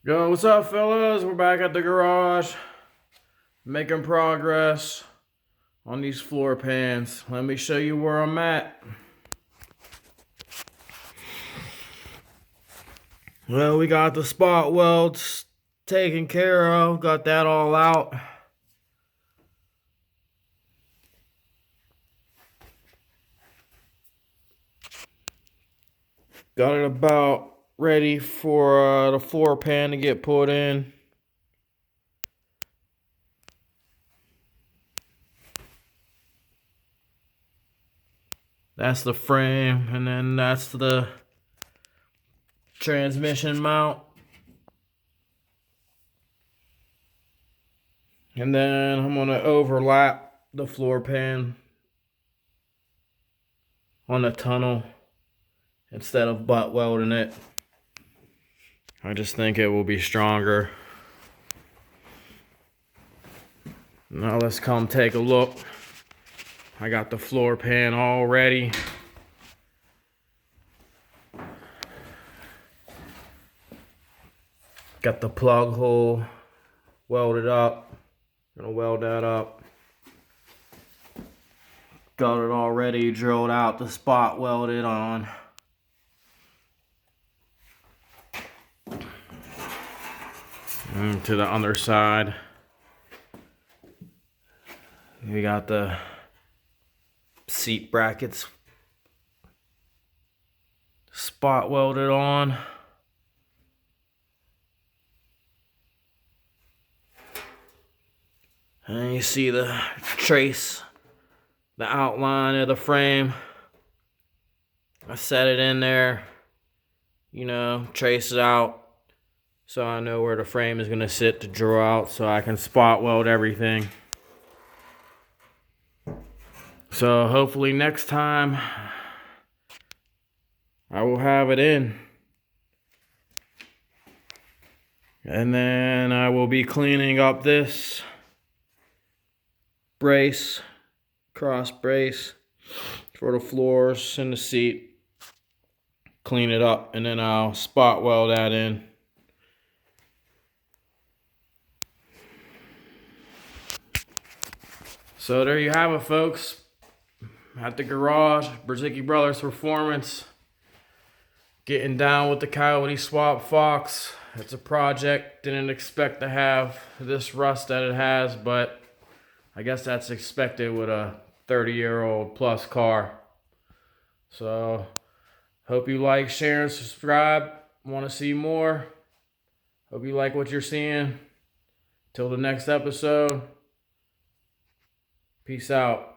Yo, what's up, fellas? We're back at the garage, making progress on these floor pans. Let me show you where I'm at. Well, we got the spot welds taken care of, got that all out. Got it about ready for the floor pan to get put in. That's the frame, and then that's the transmission mount. And then I'm gonna overlap the floor pan on the tunnel instead of butt welding it. I just think it will be stronger. Now let's come take a look. I got the floor pan all ready. Got the plug hole welded up. Gonna weld that up. Got it already drilled out, the spot welded on. And to the other side, we got the seat brackets spot welded on. And you see the trace, the outline of the frame. I set it in there, trace it out so I know where the frame is gonna sit to draw out so I can spot weld everything. So hopefully next time I will have it in. And then I will be cleaning up this brace, cross brace for the floors and the seat. Clean it up, and then I'll spot weld that in. So there you have it, folks. At the garage, Brzezicki Brothers Performance. Getting down with the Coyote Swap Fox. It's a project. Didn't expect to have this rust that it has, but I guess that's expected with a 30-year-old plus car. So, hope you like, share, and subscribe. Want to see more? Hope you like what you're seeing. Till the next episode. Peace out.